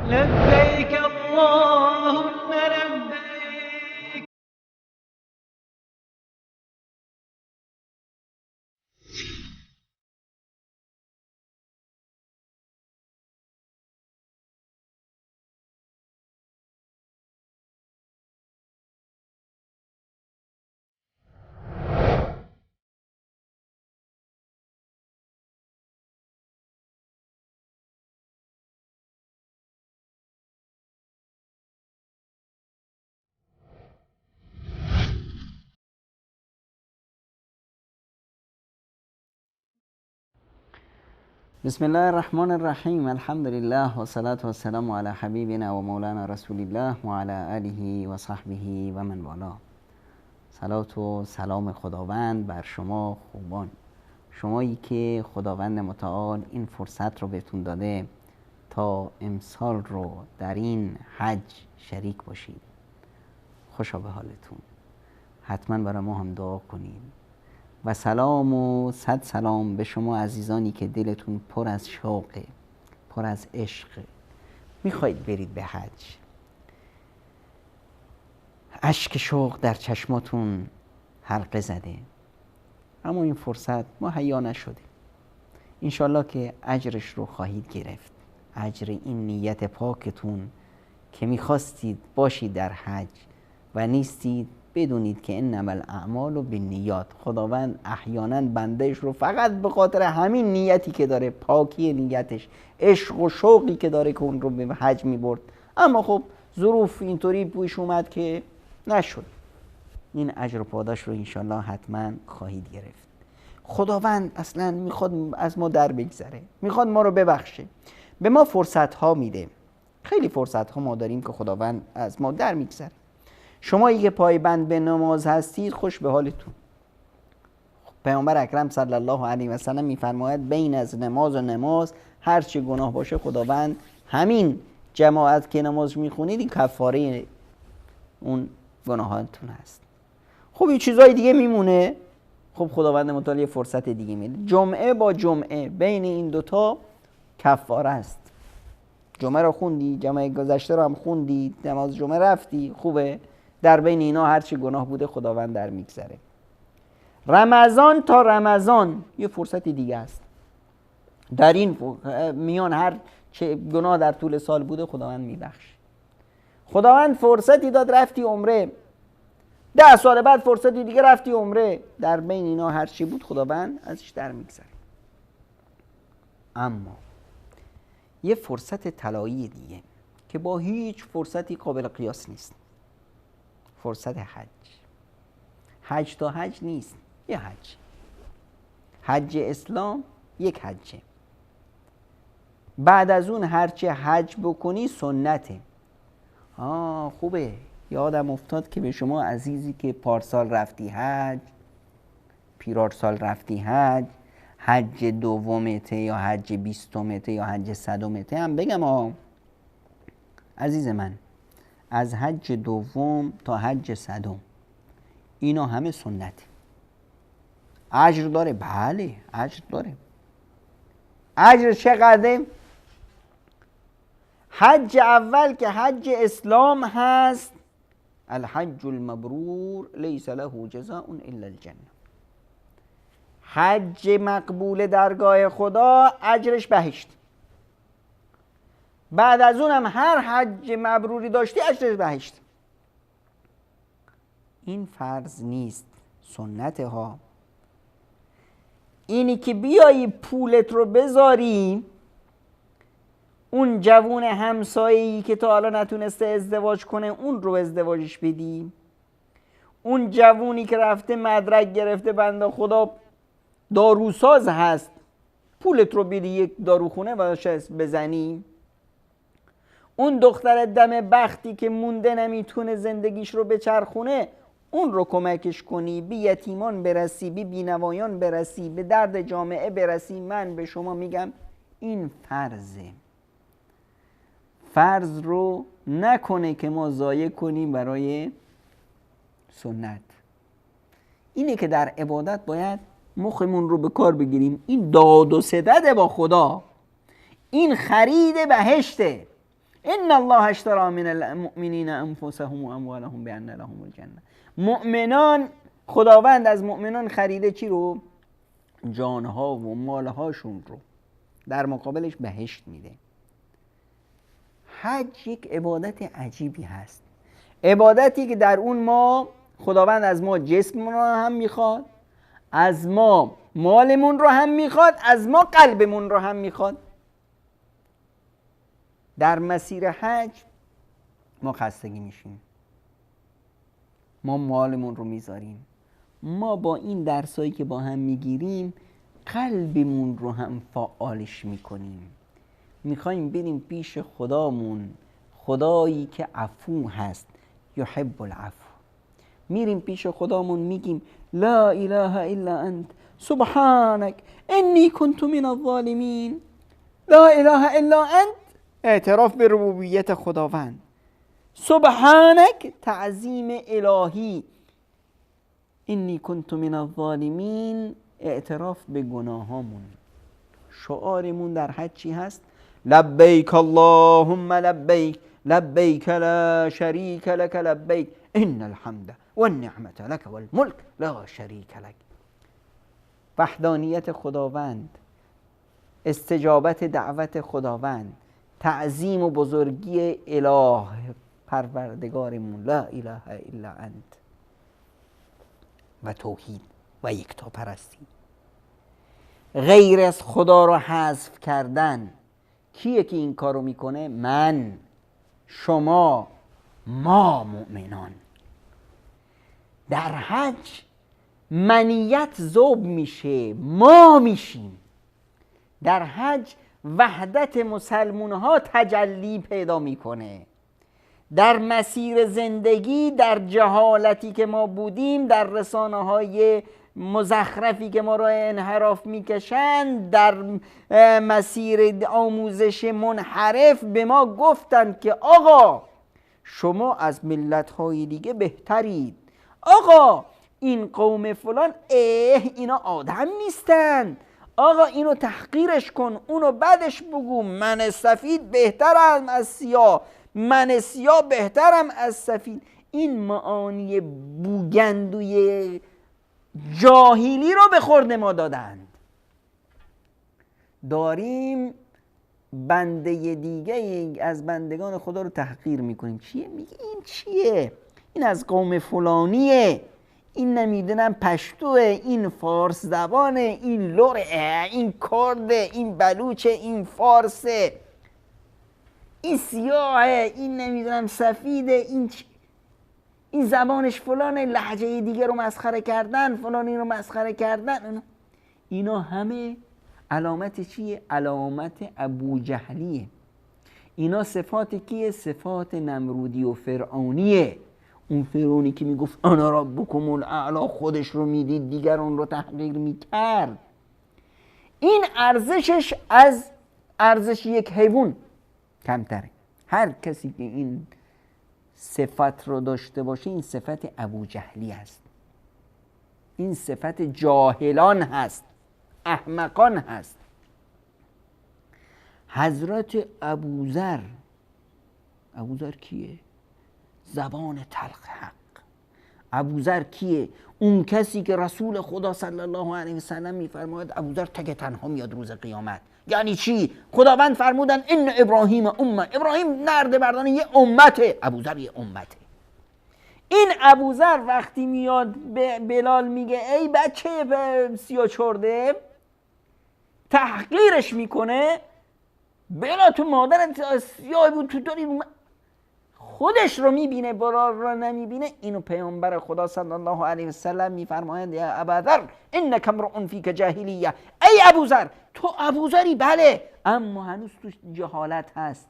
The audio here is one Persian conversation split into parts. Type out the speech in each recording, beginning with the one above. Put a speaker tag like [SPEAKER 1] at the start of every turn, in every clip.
[SPEAKER 1] لبيك اللهم لبيك.
[SPEAKER 2] بسم الله الرحمن الرحیم. الحمد لله و صلاة و السلام علی حبیبنا و مولانا رسول الله و علی آله و صحبه و من والاه. صلات و سلام خداوند بر شما خوبان، شمایی که خداوند متعال این فرصت رو بهتون داده تا امسال رو در این حج شریک باشید. خوشا به حالتون. حتما برای ما هم دعا کنید. و سلام و صد سلام به شما عزیزانی که دلتون پر از شوقه، پر از عشقه، میخواید برید به حج، اشک شوق در چشماتون حلقه زده، اما این فرصت مهیا نشده. انشالله که اجرش رو خواهید گرفت، اجر این نیت پاکتون که میخواستید باشید در حج و نیستید. بدونید که انما الاعمال بالنیات، خداوند احیانا بندهش رو فقط به خاطر همین نیتی که داره، پاکی نیتش، عشق و شوقی که داره که اون رو به حج میبرد، اما خب ظروف اینطوری پیش اومد که نشد. این اجر و پاداش رو انشالله حتما خواهید گرفت. خداوند اصلا میخواد از ما در بگذره، میخواد ما رو ببخشه، به ما فرصت ها میده. خیلی فرصت ها ما داریم که خداوند از ما در میگذره. شمایی که پایبند به نماز هستید خوش به حالتون. پیامبر اکرم صلی الله علیه و سلم میفرماید بین از نماز و نماز هر چه گناه باشه خداوند همین جماعت که نماز میخونید این کفاره اون گناهاتون هست. خب این چیزای دیگه میمونه. خب خداوند متعال یه فرصت دیگه میده، جمعه با جمعه بین این دوتا کفاره است. جمعه رو خوندی، جمعه گذشته رو هم خوندی، نماز جمعه رفتی، خوبه. در بین اینا هرچی گناه بوده خداوند در میگذره. رمضان تا رمضان یه فرصت دیگه است. در این میان هر چه گناه در طول سال بوده خداوند میبخشه. خداوند فرصتی داد رفتی عمره، 10 سال بعد فرصتی دیگه رفتی عمره، در بین اینا هرچی بود خداوند ازش در میگذره. اما یه فرصت طلایی دیگه که با هیچ فرصتی قابل قیاس نیست، فرصت حج. حج تا حج نیست، یه حج. حج اسلام یک حجه. بعد از اون هرچه حج بکنی سنته. خوبه. یادم افتاد که به شما عزیزی که پارسال رفتی حج، پیرارسال رفتی حج، حج دومته یا حج 20مته یا حج 100مته هم بگم عزیز من، از حج دوم تا حج 100 اینا همه سنته. اجر داره؟ بله اجر داره. اجر چقدره؟ حج اول که حج اسلام هست، الحج المبرور لیس له جزاء الا الجنه. حج مقبول درگاه خدا اجرش بهشت. بعد از اونم هر حج مبروری داشتی اجرش بهشت. این فرض نیست، سنته ها. اینی که بیایی پولت رو بذاری اون جوون همسایه‌ای که تا حالا نتونسته ازدواج کنه اون رو ازدواجش بدی، اون جوونی که رفته مدرک گرفته بنده خدا داروساز هست پولت رو بدی یک داروخونه و بزنی، اون دختر دم بختی که مونده نمیتونه زندگیش رو بچرخونه اون رو کمکش کنی، بی یتیمان برسی، بی بینوایان برسی، به درد جامعه برسی. من به شما میگم این فرضه. فرض رو نکنه که ما ضایع کنیم برای سنت. اینه که در عبادت باید مخمون رو به کار بگیریم. این داد و ستد با خدا، این خرید بهشته، ان الله اشتری من المؤمنین انفسهم و اموالهم بان لهم الجنه. مؤمنان، خداوند از مؤمنان خریده چی رو؟ جانها و مالهاشون رو، در مقابلش بهشت میده. حج یک عبادت عجیبی هست، عبادتی که در اون ما خداوند از ما جسممون رو هم میخواد، از ما مالمون رو هم میخواد، از ما قلبمون رو هم میخواد. در مسیر حج ما خستگی میشیم، ما مالمون رو میذاریم، ما با این درسایی که با هم میگیریم قلبمون رو هم فعالش میکنیم. میخوایم بریم پیش خدامون، خدایی که عفو هست، یحب العفو. میریم پیش خدامون میگیم لا اله الا انت سبحانك انی کنت من الظالمین. لا اله الا انت، اعتراف به ربوبیت خداوند. سبحانك، تعظیم الهی. انی کنت من الظالمین، اعتراف به گناهامون. شعارمون در حج چی هست؟ لبیک اللهم لبیک، لبیک لا شریک لک لبیک، ان الحمد والنعمة لك والملک لا شریک لک. وحدانیت خداوند، استجابت دعوت خداوند، تعظیم و بزرگی اله پروردگارمون، لا اله الا انت، و توحید و یکتاپرستی. غیر از خدا رو حذف کردن. کیه که این کارو میکنه؟ من، شما، ما مؤمنان. در حج منیت ذوب میشه، ما میشیم. در حج وحدت مسلمون ها تجلی پیدا میکنه. در مسیر زندگی، در جهالتی که ما بودیم، در رسانه های مزخرفی که ما را انحراف میکشند، در مسیر آموزش منحرف به ما گفتند که آقا شما از ملت‌های دیگه بهترید، آقا این قوم فلان اینا آدم نیستند، آقا اینو تحقیرش کن، اونو بدش بگو، من سفید بهترم از سیاه، من سیاه بهترم از سفید. این معانی بوگندوی جاهلی رو به خورد ما دادند. داریم بنده دیگه از بندگان خدا رو تحقیر میکنیم. چیه؟ میگه این چیه؟ این از قوم فلانیه، این نمیدونم پشتوه، این فارس زبانه، این لوره، این کرده، این بلوچه، این فارسه، این سیاهه، این نمیدونم سفیده، این زبانش فلانه، لهجه دیگه رو مسخره کردن، فلانی رو مسخره کردن. اینا همه علامت چیه؟ علامت ابو جهلیه. اینا صفات کیه؟ صفات نمرودی و فرعونیه. اون فرعونی که میگفت انا ربکم الاعلی، خودش رو میدید دیگران رو تحقیر میکرد. این ارزشش از ارزش یک حیوان کمتره. هر کسی که این صفت رو داشته باشه، این صفت ابو جهلی است، این صفت جاهلان هست، احمقان هست. حضرت ابوذر کیه؟ زبان تلخ حق. ابوذر کیه؟ اون کسی که رسول خدا صلی الله علیه و سلم میفرماید ابوذر تک تنها میاد روز قیامت. یعنی چی؟ خداوند فرمودن ان ابراهیم امه، ابراهیم نرد مردانه یه امته، ابوذر یه امته. این ابوذر وقتی میاد به بلال میگه ای بچه سیاه چرده، تحقیرش میکنه. بلال تو مادرت سیاه بود، تو داری خودش رو میبینه، بلال رو نمیبینه. اینو پیامبر خدا صلی الله علیه و سلم میفرمایند یا ابوذر انک امرؤ فیک جاهلیه، ای ابوذر تو ابوذری، بله، اما هنوز تو جهالت هست.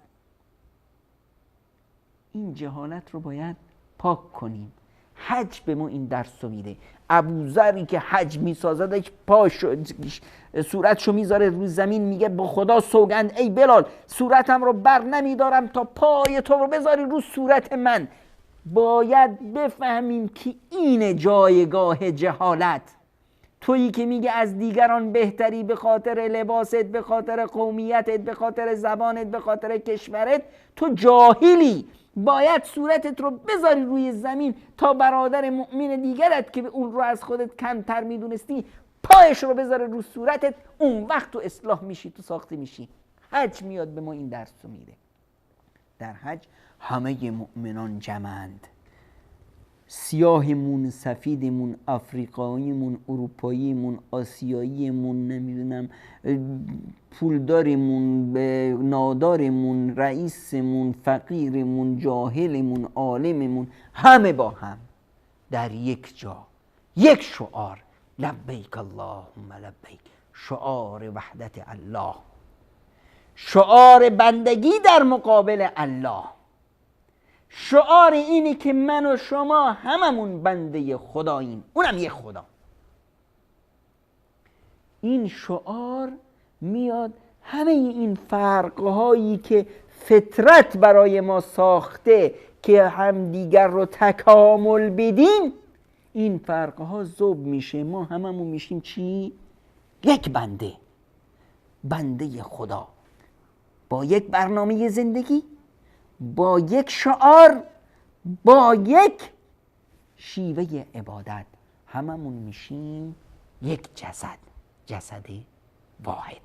[SPEAKER 2] این جهالت رو باید پاک کنیم. حج به ما این درس رو میده. ابوذری که حج میسازد صورتشو میذاره رو زمین، میگه با خدا سوگند ای بلال صورتم رو بر نمیدارم تا پای تو رو بذاری رو صورت من. باید بفهمیم که این جایگاه جهالت. تویی که میگه از دیگران بهتری به خاطر لباست، به خاطر قومیتت، به خاطر زبانت، به خاطر کشورت، تو جاهلی. باید صورتت رو بذاری روی زمین تا برادر مؤمن دیگرت که اون رو از خودت کمتر میدونستی پایش رو بذاره رو صورتت. اون وقت تو اصلاح میشی، تو ساخته میشی. حج میاد به ما این درس رو میده. در حج همه مؤمنان جمعند، سیاهمون، سفیدمون، افریقاییمون، اروپاییمون، آسیاییمون، نمیدونم پولدارمون، نادارمون، رئیسمون، فقیرمون، جاهلمون، عالممون، همه با هم در یک جا، یک شعار، لبیک اللهم لبیک، شعار وحدت الله، شعار بندگی در مقابل الله. شعار اینی که من و شما هممون بنده خداییم، اونم یک خدا. این شعار میاد همه این فرقهایی که فطرت برای ما ساخته که همدیگر رو تکامل بدیم، این فرقها ذوب میشه، ما هممون میشیم چی؟ یک بنده، بنده خدا، با یک برنامه زندگی، با یک شعار، با یک شیوه عبادت، هممون میشیم یک جسد، جسد واحد.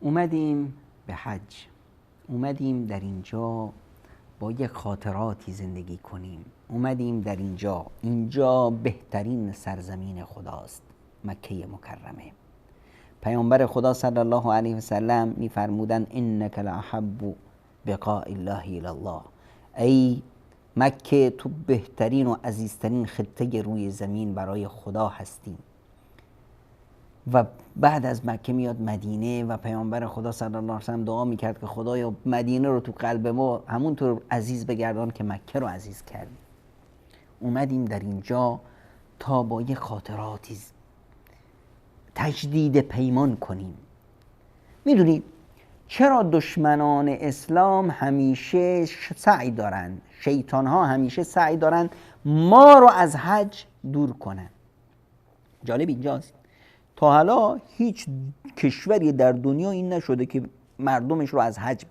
[SPEAKER 2] اومدیم به حج، اومدیم در اینجا با یک خاطراتی زندگی کنیم. اومدیم در اینجا بهترین سرزمین خداست، مکه مکرمه. پیامبر خدا صلی الله علیه و سلم میفرمودند انک لاحب بقاء الله الی الله، ای مکه تو بهترین و عزیزترین خطه روی زمین برای خدا هستی. و بعد از مکه میاد مدینه و پیامبر خدا صلی الله علیه و سلم دعا میکرد که خدایا مدینه رو تو قلب ما همونطور عزیز بگردان که مکه رو عزیز کردی. اومدیم در اینجا تا با یه خاطراتی تجدید پیمان کنیم. میدونید چرا دشمنان اسلام همیشه سعی دارن، شیطان ها همیشه سعی دارن ما رو از حج دور کنن؟ جالب اینجاست تا حالا هیچ کشوری در دنیا این نشده که مردمش رو از حج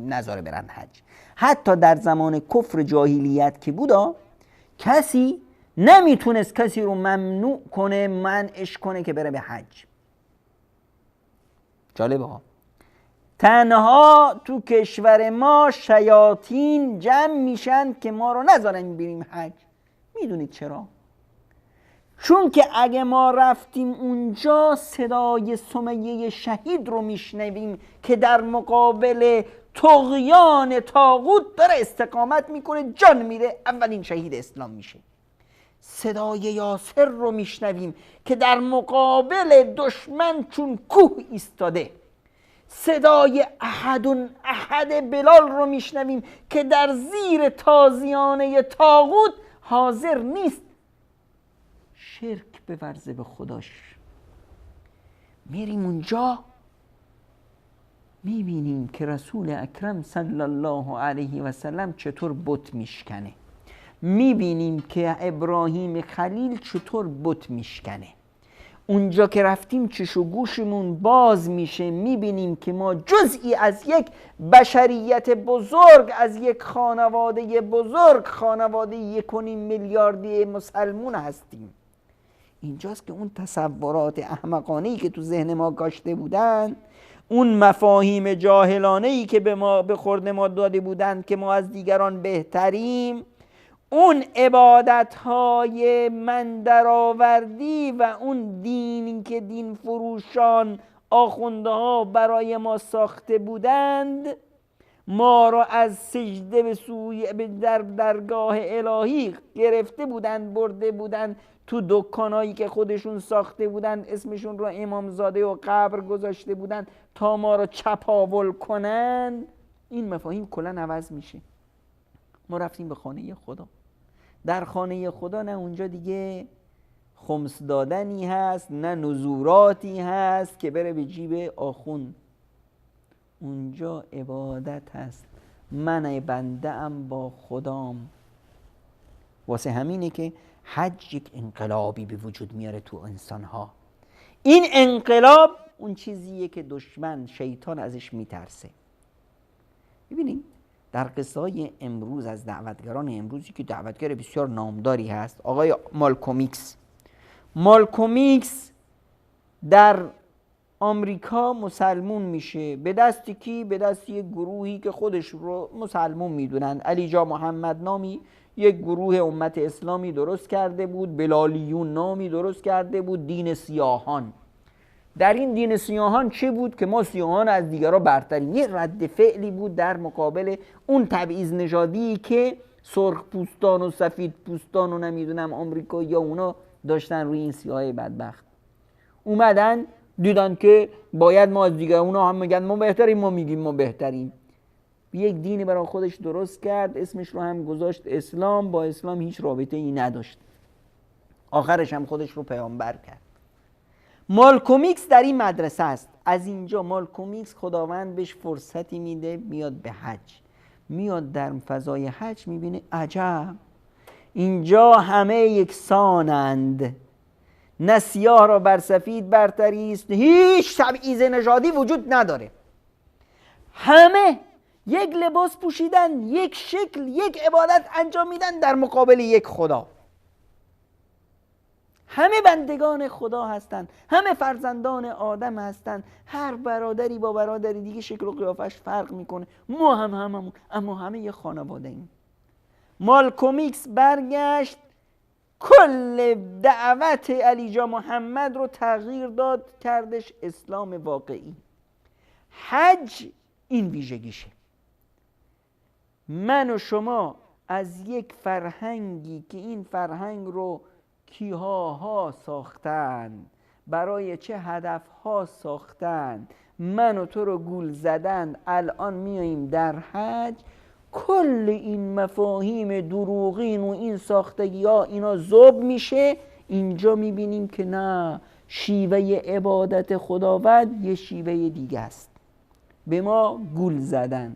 [SPEAKER 2] نذاره برن حج. حتی در زمان کفر جاهلیت که بودا، کسی نمیتونست کسی رو ممنوع کنه، منعش کنه که بره به حج. جالبه ها. تنها تو کشور ما شیاطین جمع میشن که ما رو نذارن بریم حج. میدونید چرا؟ چون که اگه ما رفتیم اونجا صدای سمیه شهید رو میشنویم که در مقابل طغیان طاغوت داره استقامت میکنه، جان میده، اولین شهید اسلام میشه. صدای یاسر رو میشنویم که در مقابل دشمن چون کوه ایستاده. صدای احد بلال رو میشنویم که در زیر تازیانه طاغوت حاضر نیست شرک بورزه به خداش. میریم اونجا میبینیم که رسول اکرم صلی الله علیه و سلم چطور بت میشکنه. میبینیم که ابراهیم خلیل چطور بت میشکنه. اونجا که رفتیم چش و گوشمون باز میشه، میبینیم که ما جزئی از یک بشریت بزرگ، از یک خانواده بزرگ، خانواده 1.5 میلیاردی مسلمون هستیم. اینجاست که اون تصورات احمقانه‌ای که تو ذهن ما کاشته بودن، اون مفاهیم جاهلانه‌ای که به خورد ما داده بودند که ما از دیگران بهتریم، اون عبادت‌های من درآوردی و اون دینی که دین فروشان آخوندها برای ما ساخته بودند، ما را از سجده به سوی در درگاه الهی گرفته بودند، برده بودند تو دکانایی که خودشون ساخته بودند، اسمشون رو امامزاده و قبر گذاشته بودند تا ما را چپاول کنند. این مفاهیم کلا عوض میشه. ما رفتیم به خانه خدا. در خانه خدا نه اونجا دیگه خمس دادنی هست، نه نزوراتی هست که بره به جیب آخوند. اونجا عبادت هست. من بنده ام با خدام. واسه همینه که حج یک انقلابی به وجود میاره تو انسانها. این انقلاب اون چیزیه که دشمن شیطان ازش میترسه. ببینید در قصه های امروز از دعوتگران امروزی که دعوتگر بسیار نامداری هست، آقای مالکوم ایکس در آمریکا مسلمون میشه. به دست کی؟ به دست یک گروهی که خودش رو مسلمون میدونن. علی جا محمد نامی یک گروه امت اسلامی درست کرده بود، بلالیون نامی درست کرده بود، دین سیاهان. در این دین سیاهان چه بود؟ که ما سیاهان از دیگرها برتریم. یه رد فعلی بود در مقابل اون تبعیض نژادی که سرخ پوستان و سفید پوستان و نمیدونم آمریکا یا اونا داشتن روی این سیاهای بدبخت. اومدن دیدن که باید ما از دیگر، اونا هم میگن ما بهتریم، ما میگیم ما بهتریم. یک دینی برای خودش درست کرد، اسمش رو هم گذاشت اسلام. با اسلام هیچ رابطه ای نداشت. آخرش هم خودش رو پیامبر کرد. مالکوم ایکس در این مدرسه است. از اینجا مالکوم ایکس خداوند بهش فرصتی میده میاد به حج. میاد در فضای حج میبینه عجب، اینجا همه یکسانند، نه سیاه را بر سفید برتری است، هیچ تبعیض نژادی وجود نداره، همه یک لباس پوشیدن، یک شکل، یک عبادت انجام میدن در مقابل یک خدا. همه بندگان خدا هستند، همه فرزندان آدم هستند. هر برادری با برادری دیگه شکل و قیافش فرق میکنه، ما هم هممون، اما همه یه خانواده ایم. مالکوم ایکس برگشت کل دعوت علی جا محمد رو تغییر داد، کردش اسلام واقعی. حج این ویژگیشه. من و شما از یک فرهنگی که این فرهنگ رو کیها ساختن، برای چه هدفها ساختن، من و تو رو گول زدن، الان میاییم در حج کل این مفاهیم دروغین و این ساختگی ها اینا ذوب میشه. اینجا میبینیم که نه، شیوه عبادت خداوند یه شیوه دیگه است. به ما گول زدن.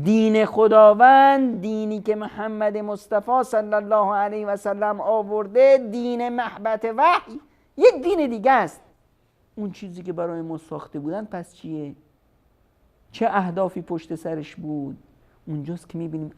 [SPEAKER 2] دین خداوند، دینی که محمد مصطفی صلی الله علیه و سلم آورده، دین محبت وحی، یک دین دیگه است. اون چیزی که برای ما ساخته بودن پس چیه؟ چه اهدافی پشت سرش بود؟ اونجاست که میبینیم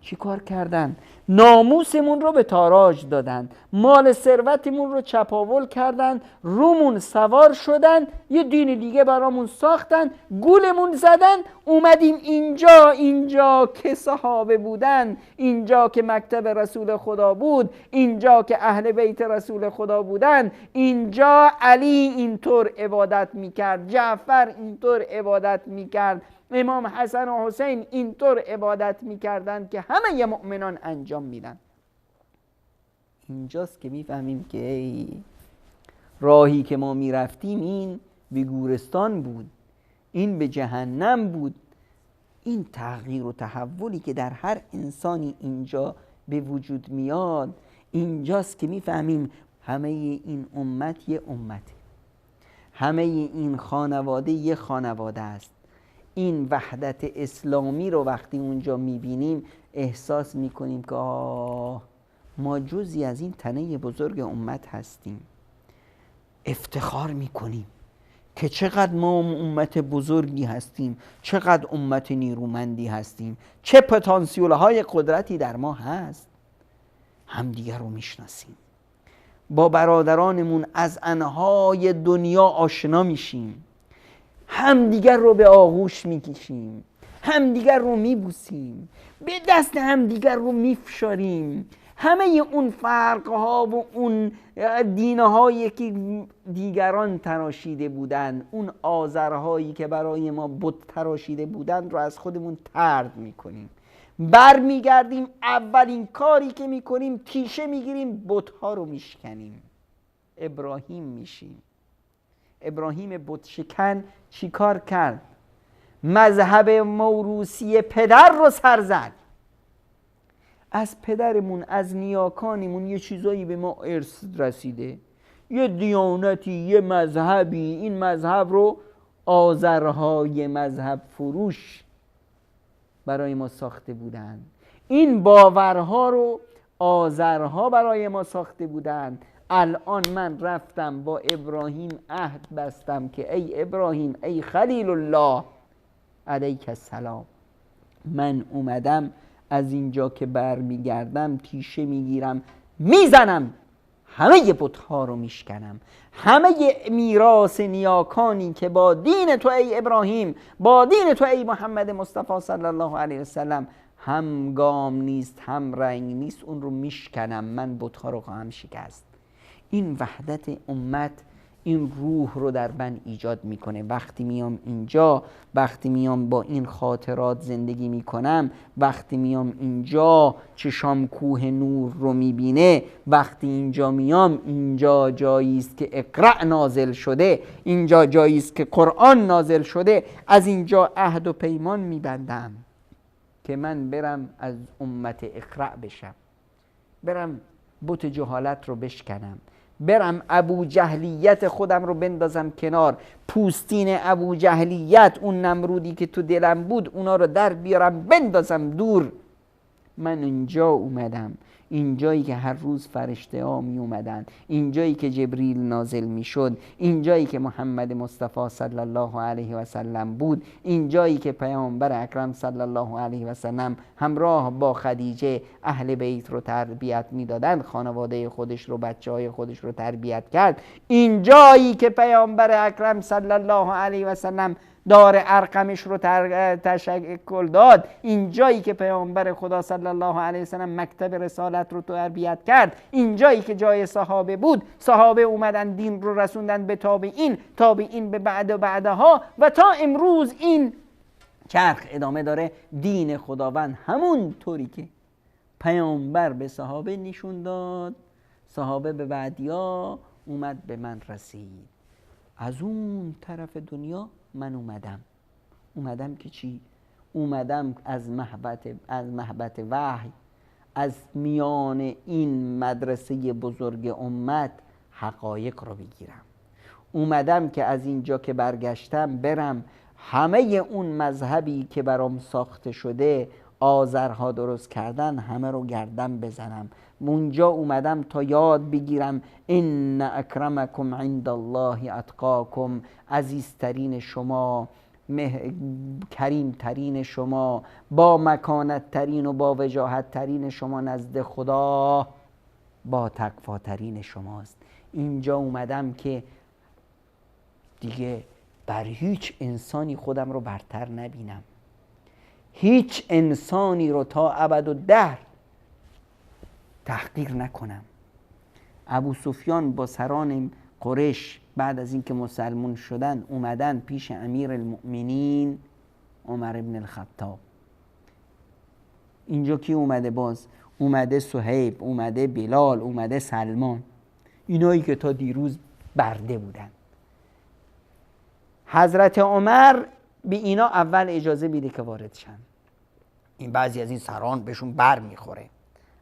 [SPEAKER 2] چی کار کردن؟ ناموسمون رو به تاراج دادن، مال ثروتمون رو چپاول کردن، رومون سوار شدن، یه دین دیگه برامون ساختن، گولمون زدن. اومدیم اینجا که صحابه بودن، اینجا که مکتب رسول خدا بود، اینجا که اهل بیت رسول خدا بودن، اینجا علی اینطور عبادت میکرد، جعفر اینطور عبادت میکرد، امام حسن و حسین اینطور عبادت میکردن که همه مؤمنان انجام میدن. اینجاست که میفهمیم که ای راهی که ما میرفتیم این به گورستان بود، این به جهنم بود. این تغییر و تحولی که در هر انسانی اینجا به وجود میاد، اینجاست که میفهمیم همه این امت یه امته، همه این خانواده یه خانواده است. این وحدت اسلامی رو وقتی اونجا میبینیم احساس میکنیم که ما جزئی از این تنه بزرگ امت هستیم. افتخار میکنیم که چقدر ما امت بزرگی هستیم، چقدر امت نیرومندی هستیم، چه پتانسیل های قدرتی در ما هست. همدیگر رو میشناسیم، با برادرانمون از انهای دنیا آشنا میشیم، همدیگر رو به آغوش میکشیم، همدیگر رو میبوسیم، به دست همدیگر رو میفشاریم. همه اون فرقها و اون دینهایی که دیگران تراشیده بودن، اون آزرهایی که برای ما بت تراشیده بودن رو از خودمون طرد میکنیم. برمیگردیم، اولین کاری که میکنیم تیشه میگیریم، بتها رو میشکنیم، ابراهیم میشیم. ابراهیم بت شکن چی کار کرد؟ مذهب موروثی پدر رو سر زد. از پدرمون، از نیاکانمون یه چیزایی به ما ارث رسیده، یه دیانتی، یه مذهبی. این مذهب رو آذرهای مذهب فروش برای ما ساخته بودن، این باورها رو آذرها برای ما ساخته بودن. الان من رفتم با ابراهیم عهد بستم که ای ابراهیم، ای خلیل الله علیک السلام، من اومدم از اینجا که برمیگردم تیشه میگیرم میزنم، همه بت‌ها رو میشکنم، همه میراث نیاکانی که با دین تو ای ابراهیم، با دین تو ای محمد مصطفی صلی الله علیه وسلم هم گام نیست هم رنگ نیست، اون رو میشکنم، من بت‌ها رو خواهم شکست. این وحدت امت این روح رو در من ایجاد میکنه. وقتی میام اینجا، وقتی میام با این خاطرات زندگی میکنم، وقتی میام اینجا چشام کوه نور رو میبینه، وقتی اینجا میام، اینجا جایی است که اقرأ نازل شده، اینجا جایی است که قرآن نازل شده، از اینجا عهد و پیمان میبندم که من برم از امت اقرأ بشم، برم بت جهالت رو بشکنم، برم ابو جهلیت خودم رو بندازم کنار، پوستین ابو جهلیت، اون نمرودی که تو دلم بود، اونا رو در بیارم بندازم دور. من اینجا اومدم، اینجایی که هر روز فرشته ها می اومدن، اینجایی که جبریل نازل می شد، اینجایی که محمد مصطفی صلی الله علیه و سلم بود، اینجایی که پیامبر اکرم صلی الله علیه و سلم همراه با خدیجه اهل بیت رو تربیت می دادن، خانواده خودش رو، بچه های خودش رو تربیت کرد، اینجایی که پیامبر اکرم صلی الله علیه و سلم دار ارقمش رو تشکل داد، اینجایی که پیامبر خدا صلی الله علیه وسلم مکتب رسالت رو تربیت کرد، اینجایی که جای صحابه بود، صحابه اومدن دین رو رسوندن به تابعین، تابعین به بعد و بعدها، و تا امروز این چرخ ادامه داره. دین خداوند همون طوری که پیامبر به صحابه نشون داد، صحابه به بعدیا اومد به من رسید. از اون طرف دنیا من اومدم که چی؟ اومدم از محبت وحی، از میان این مدرسه بزرگ امت حقایق رو بگیرم. اومدم که از اینجا که برگشتم برم همه اون مذهبی که برام ساخته شده، آذرها درست کردن، همه رو گردن بزنم. اونجا اومدم تا یاد بگیرم ان اکرمکم عند الله اتقاکم، عزیزترین شما، کریم ترین شما، با مکانت ترین و با وجاهت ترین شما نزد خدا با تقوا ترین شماست. اینجا اومدم که دیگه بر هیچ انسانی خودم رو برتر نبینم، هیچ انسانی رو تا ابدالدهر تحقیر نکنم. ابو سفیان با سران قریش بعد از اینکه مسلمون شدن اومدن پیش امیر المؤمنین عمر ابن الخطاب. اینجا کی اومده؟ باز اومده صهیب، اومده بلال، اومده سلمان، اینایی که تا دیروز برده بودن. حضرت عمر به اینا اول اجازه میده که وارد شن. این بعضی از این سران بهشون بر میخوره.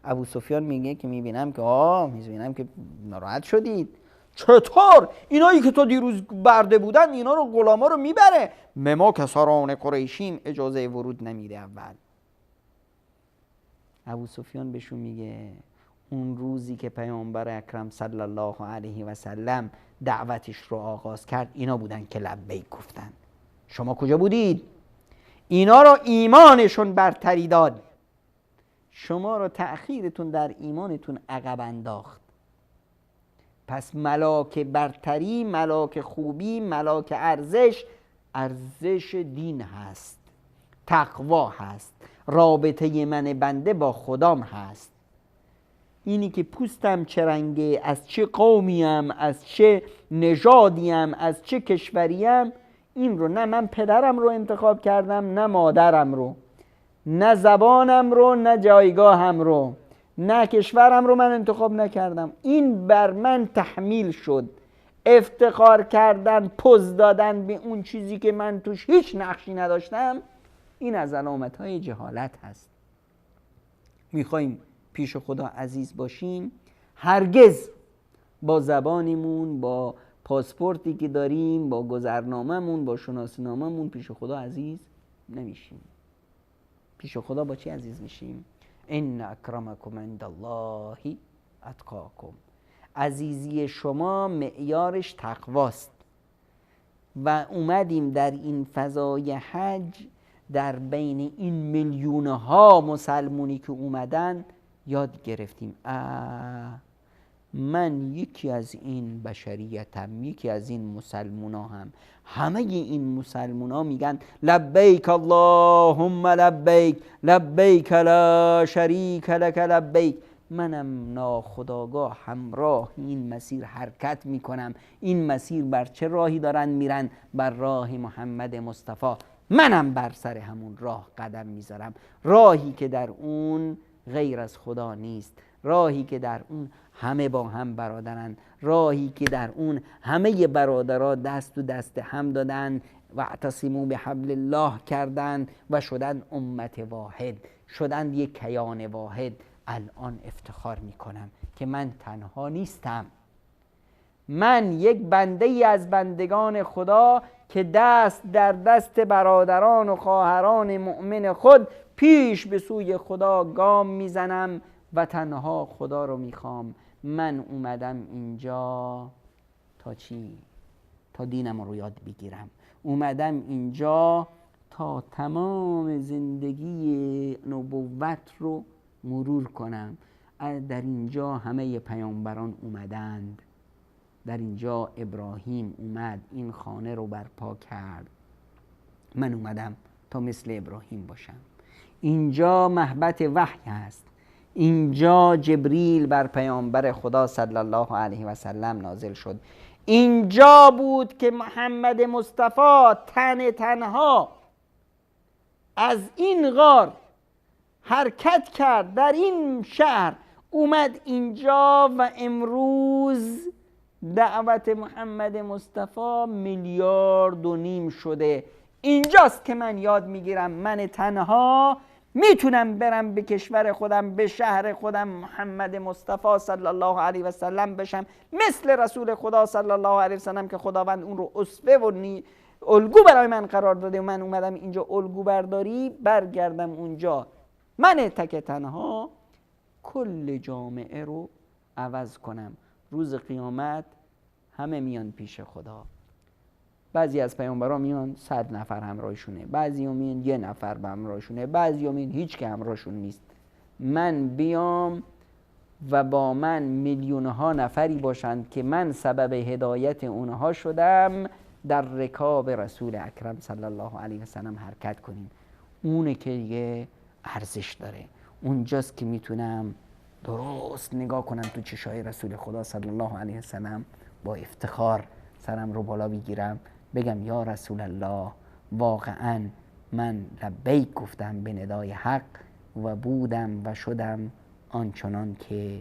[SPEAKER 2] ابو سفیان میگه که میبینم که ناراحت شدید. چطور؟ اینایی که تا دیروز برده بودن اینا رو، غلاما رو میبره؟ ما که سران قریشیم اجازه ورود نمیده. اول ابو سفیان بهشون میگه اون روزی که پیامبر اکرم صلی الله علیه و سلم دعوتش رو آغاز کرد، اینا بودن که لبیک گفتن. شما کجا بودید؟ اینا رو ایمانشون برتری داد، شما رو تأخیرتون در ایمانتون عقب انداخت. پس ملاک برتری، ملاک خوبی، ملاک ارزش دین هست، تقوا هست، رابطه من بنده با خدام هست. اینی که پوستم چه رنگه، از چه قومیم، از چه نژادیم، از چه کشوریم، این رو نه من پدرم رو انتخاب کردم، نه مادرم رو، نه زبانم رو، نه جایگاهم رو، نه کشورم رو من انتخاب نکردم. این بر من تحمیل شد. افتخار کردن، پوز دادن به اون چیزی که من توش هیچ نقشی نداشتم، این از علامت‌های جهالت هست. میخوایم پیش خدا عزیز باشیم، هرگز با زبانمون، با پاسپورتی که داریم، با گذرنامه‌مون، با شناسنامه‌مون پیش خدا عزیز نمیشیم. پیش خدا با چی عزیز میشیم؟ ان اکرمکم عند الله اتقاکم. عزیزی شما معیارش تقواست و اومدیم در این فضای حج در بین این میلیونها مسلمونی که اومدن یاد گرفتیم من یکی از این بشریتم، یکی از این مسلمونا هم. همه این مسلمونا میگن لبیک اللهم لبیک لبیک لا شریک لک لبیک. منم ناخودآگاه همراه این مسیر حرکت میکنم. این مسیر بر چه راهی دارن میرن؟ بر راه محمد مصطفی. منم بر سر همون راه قدم میذارم، راهی که در اون غیر از خدا نیست، راهی که در اون همه با هم برادرن، راهی که در اون همه برادرها دست و دست هم دادن و اعتصموا بحبل الله کردن و شدن امت واحد، شدن یک کیان واحد. الان افتخار میکنم که من تنها نیستم، من یک بنده ای از بندگان خدا که دست در دست برادران و خواهران مؤمن خود پیش به سوی خدا گام میزنم و تنها خدا رو میخوام. من اومدم اینجا تا چی؟ تا دینم رو یاد بگیرم. اومدم اینجا تا تمام زندگی نبوت رو مرور کنم. در اینجا همه پیامبران اومدند، در اینجا ابراهیم اومد این خانه رو برپا کرد. من اومدم تا مثل ابراهیم باشم. اینجا مهبط وحی هست، اینجا جبریل بر پیامبر خدا صلی الله علیه و سلم نازل شد. اینجا بود که محمد مصطفی تنها از این غار حرکت کرد، در این شهر اومد اینجا و امروز دعوت محمد مصطفی 1.5 میلیارد شده. اینجاست که من یاد میگیرم من تنها میتونم برم به کشور خودم، به شهر خودم، محمد مصطفی صلی الله علیه و سلم بشم مثل رسول خدا صلی الله علیه و سلم که خداوند اون رو اسوه و الگو برای من قرار داده و من اومدم اینجا الگو برداری برگردم اونجا. من تک تنها کل جامعه رو عوض کنم. روز قیامت همه میان پیش خدا. بعضی از پیامبران میان 100 نفر همراهشونه، بعضی میان 1 نفر به همراهشونه، بعضی میان هیچ که همراهشون نیست. من بیام و با من میلیونها نفری باشند که من سبب هدایت اونها شدم، در رکاب رسول اکرم صلی الله علیه و سلم حرکت کنیم. اونه که دیگه ارزش داره. اونجاست که میتونم درست نگاه کنم تو چشای رسول خدا صلی الله علیه و سلم، با افتخار سرم رو بالا بگیرم بگم یا رسول الله واقعا من لبیک گفتم به ندای حق و بودم و شدم آنچنان که